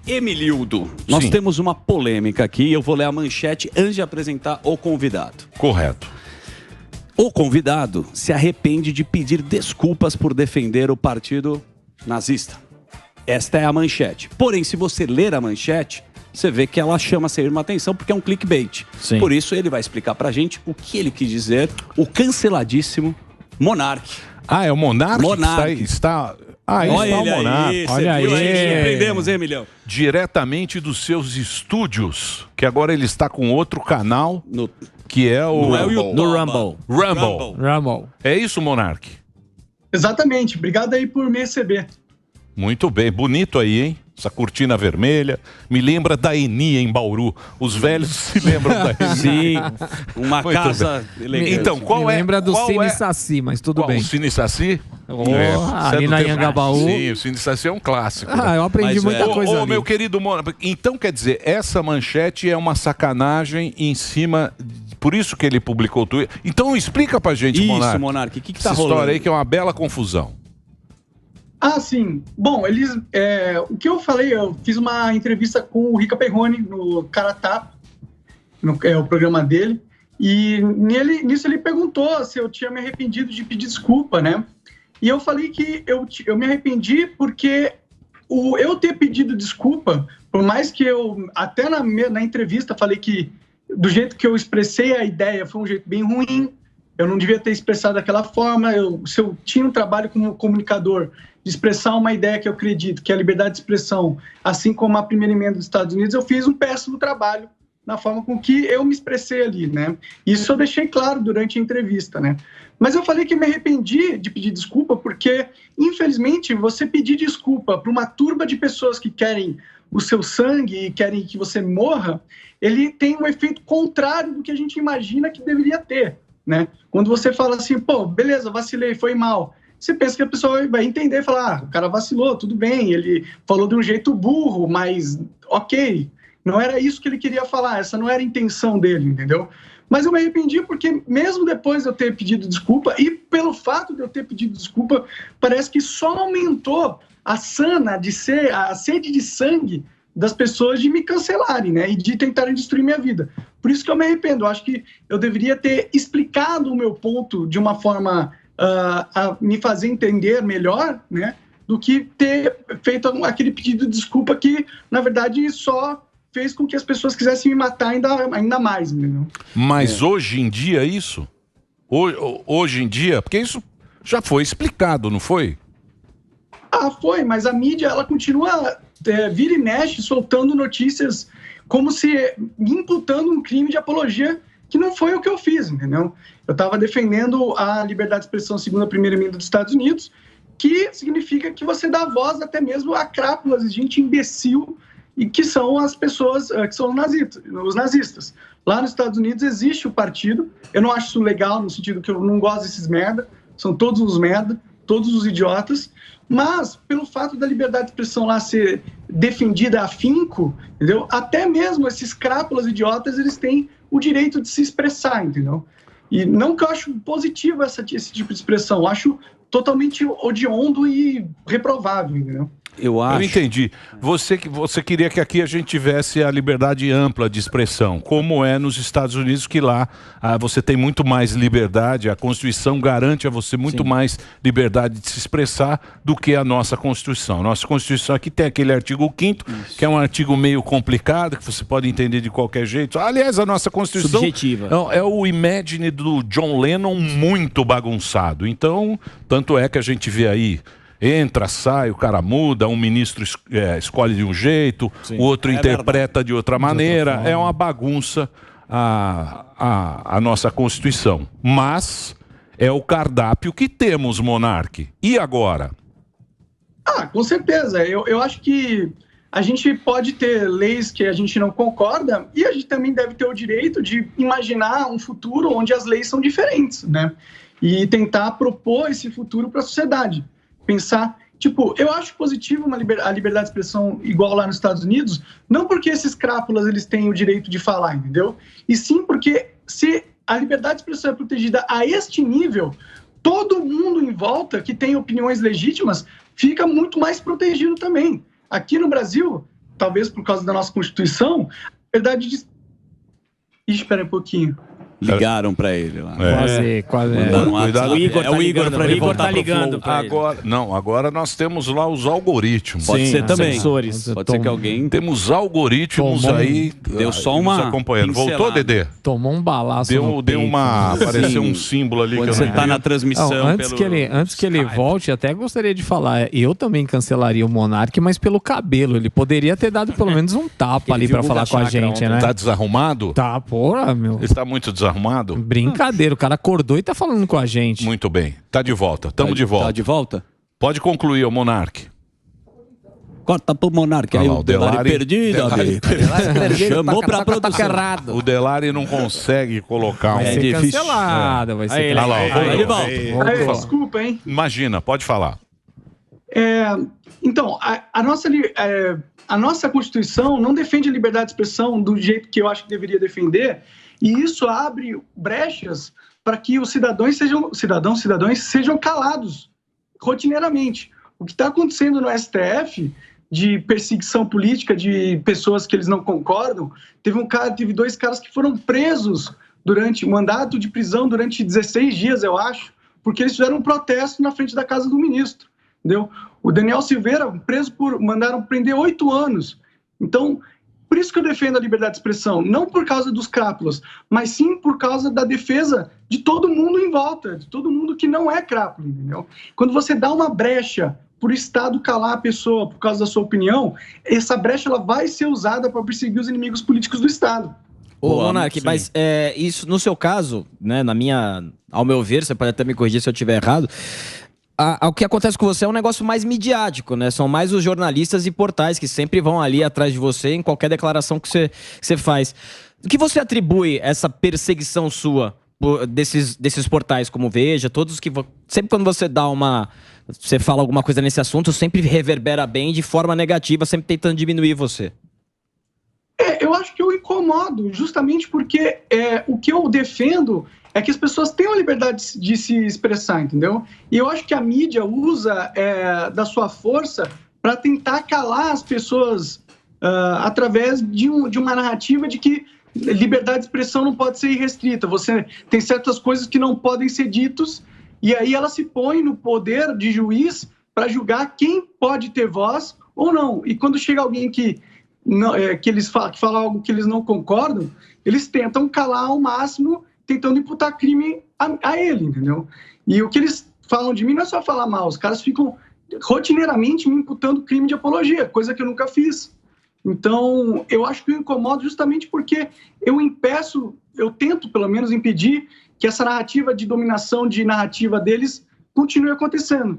Emilildo, nós Sim. temos uma polêmica aqui. Eu vou ler a manchete antes de apresentar o convidado. Correto. O convidado se arrepende de pedir desculpas por defender o partido nazista. Esta é a manchete. Porém, se você ler a manchete, você vê que ela chama sempre uma atenção porque é um clickbait. Sim. Por isso, ele vai explicar pra gente o que ele quis dizer, o canceladíssimo Monark. Ah, é o Monark? Monark. Que está... Aí Olha está o ele Monark. aí, Olha você viu aí. Surpreendemos, hein, Milhão? Diretamente dos seus estúdios, que agora ele está com outro canal, que é o... Não é o YouTube. No Rumble. Rumble. É isso, Monark? Exatamente. Obrigado aí por me receber. Muito bem, bonito aí, hein? Essa cortina vermelha. Me lembra da Eni em Bauru. Os velhos se lembram da Eni. Sim, uma Muito casa bem. elegante. Então, qual é... Lembra do qual Cine é... Saci, mas tudo Qual, bem. o Cine Saci? Ali do na tempo- Anhangabaú. Sim, o Cine Saci é um clássico. Ah, eu aprendi muita coisa Ô, ali. meu querido Monark, então quer dizer, essa manchete é uma sacanagem em cima... Por isso que ele publicou o Twitter. Então explica pra gente, Isso, Monark. Monark, o que tá essa rolando? história aí que é uma bela confusão. Ah, sim. Bom, o que eu falei, eu fiz uma entrevista com o Rica Perrone no Caratá, o programa dele, e nisso ele perguntou se eu tinha me arrependido de pedir desculpa, né? E eu falei que eu me arrependi porque eu ter pedido desculpa, por mais que eu, até na entrevista, falei que do jeito que eu expressei a ideia foi um jeito bem ruim, eu não devia ter expressado daquela forma, se eu tinha um trabalho como comunicador de expressar uma ideia que eu acredito, que é a liberdade de expressão, assim como a primeira emenda dos Estados Unidos, eu fiz um péssimo trabalho na forma com que eu me expressei ali, né? Isso eu deixei claro durante a entrevista, né? Mas eu falei que me arrependi de pedir desculpa porque, infelizmente, você pedir desculpa para uma turba de pessoas que querem o seu sangue e querem que você morra, ele tem um efeito contrário do que a gente imagina que deveria ter, né? Quando você fala assim, pô, beleza, vacilei, foi mal, você pensa que a pessoa vai entender e falar, o cara vacilou, tudo bem, ele falou de um jeito burro, mas ok, não era isso que ele queria falar, essa não era a intenção dele, entendeu? Mas eu me arrependi porque mesmo depois de eu ter pedido desculpa, e pelo fato de eu ter pedido desculpa, parece que só aumentou a sede de sangue das pessoas de me cancelarem, né? E de tentarem destruir minha vida. Por isso que eu me arrependo. Eu acho que eu deveria ter explicado o meu ponto de uma forma a me fazer entender melhor, né? Do que ter feito aquele pedido de desculpa que, na verdade, só fez com que as pessoas quisessem me matar ainda mais, entendeu? Mas hoje em dia isso? Hoje em dia? Porque isso já foi explicado, não foi? Ah, foi, mas a mídia, ela continua vira e mexe, soltando notícias como se me imputando um crime de apologia que não foi o que eu fiz, entendeu? Eu estava defendendo a liberdade de expressão segundo a primeira emenda dos Estados Unidos, que significa que você dá voz até mesmo a crápulas de gente imbecil e que são as pessoas que são os nazistas. Lá nos Estados Unidos existe o partido, eu não acho isso legal no sentido que eu não gosto desses merda, são todos os merda, todos os idiotas, mas pelo fato da liberdade de expressão lá ser defendida a afinco, entendeu? Até mesmo esses crápulas idiotas, eles têm o direito de se expressar, entendeu? E não que eu acho positivo esse tipo de expressão, eu acho totalmente odiondo e reprovável, entendeu? Eu entendi. Você queria que aqui a gente tivesse a liberdade ampla de expressão, como é nos Estados Unidos, que lá você tem muito mais liberdade, a Constituição garante a você muito mais liberdade de se expressar do que a nossa Constituição. Nossa Constituição aqui tem aquele artigo 5º, que é um artigo meio complicado, que você pode entender de qualquer jeito. Aliás, a nossa Constituição subjetiva. É o Imagine do John Lennon muito bagunçado. Então, tanto é que a gente vê aí entra, sai, o cara muda, um ministro escolhe de um jeito, o outro interpreta de outra maneira. É uma bagunça a nossa Constituição. Mas é o cardápio que temos, Monark. E agora? Com certeza. Eu acho que a gente pode ter leis que a gente não concorda e a gente também deve ter o direito de imaginar um futuro onde as leis são diferentes, né? E tentar propor esse futuro para a sociedade. Pensar, eu acho positivo a liberdade de expressão igual lá nos Estados Unidos, não porque esses crápulas eles têm o direito de falar, entendeu? E sim porque se a liberdade de expressão é protegida a este nível, todo mundo em volta que tem opiniões legítimas fica muito mais protegido também. Aqui no Brasil, talvez por causa da nossa Constituição, a verdade de... Espera um pouquinho. Ligaram pra ele lá. Quase. Mandaram um Cuidado. WhatsApp. O Igor tá o Igor ligando, pra ele o Igor voltar tá pro ligando flow. pra ele. Agora nós temos lá os algoritmos. Pode ser também. Sensores. Pode ser que alguém Temos algoritmos Tomou aí. deu só nos uma acompanhando. Voltou, pincelada. Dedê? Tomou um balaço. Deu no peito. uma. Apareceu Sim. um símbolo ali Quando que eu você não tá vi. na transmissão Não, antes que ele volte, até gostaria de falar, eu também cancelaria o Monark, mas pelo cabelo. Ele poderia ter dado pelo menos um tapa ali viu pra o falar com a Chakra gente, ontem. né? Tá desarrumado? Tá, porra, meu. Ele tá muito desarrumado? Brincadeira, o cara acordou e tá falando com a gente. Muito bem. Tá de volta. Tamo de volta. Tá de volta? Pode concluir, o Monark. Corta pro Monark aí, Olha lá, o Delari perdido. Delari amigo. Chamou pra produção. errado. O Delari não consegue colocar Vai um. ser difícil. cancelado, vai ser Aí, cancelado. Olha lá, Aí ele volta. Aí, Voltou. desculpa, hein? Imagina, pode falar. Então, a nossa Constituição não defende a liberdade de expressão do jeito que eu acho que deveria defender, e isso abre brechas para que os cidadãos sejam calados rotineiramente. O que está acontecendo no STF de perseguição política de pessoas que eles não concordam, teve 2 caras que foram presos durante mandato de prisão durante 16 dias, eu acho, porque eles fizeram um protesto na frente da casa do ministro, entendeu? O Daniel Silveira, mandaram prender 8 anos. Então, por isso que eu defendo a liberdade de expressão, não por causa dos crápulas, mas sim por causa da defesa de todo mundo em volta, de todo mundo que não é crápula, entendeu? Quando você dá uma brecha por Estado calar a pessoa por causa da sua opinião, essa brecha ela vai ser usada para perseguir os inimigos políticos do Estado. Ô, Boa, Monark, sim. mas isso, no seu caso, né, ao meu ver, você pode até me corrigir se eu estiver errado, o que acontece com você é um negócio mais midiático, né? São mais os jornalistas e portais que sempre vão ali atrás de você em qualquer declaração que você faz. O que você atribui essa perseguição sua desses portais como Veja, todos que... Sempre quando você você fala alguma coisa nesse assunto, sempre reverbera bem de forma negativa, sempre tentando diminuir você. Eu acho que eu incomodo, justamente porque o que eu defendo é que as pessoas tenham a liberdade de se expressar, entendeu? E eu acho que a mídia usa da sua força para tentar calar as pessoas através de uma narrativa de que liberdade de expressão não pode ser irrestrita. Você tem certas coisas que não podem ser ditas, e aí ela se põe no poder de juiz para julgar quem pode ter voz ou não. E quando chega alguém que fala algo que eles não concordam, eles tentam calar ao máximo, tentando imputar crime a ele, entendeu? E o que eles falam de mim não é só falar mal, os caras ficam rotineiramente me imputando crime de apologia, coisa que eu nunca fiz. Então, eu acho que eu incomodo justamente porque eu tento pelo menos impedir que essa narrativa de dominação de narrativa deles continue acontecendo.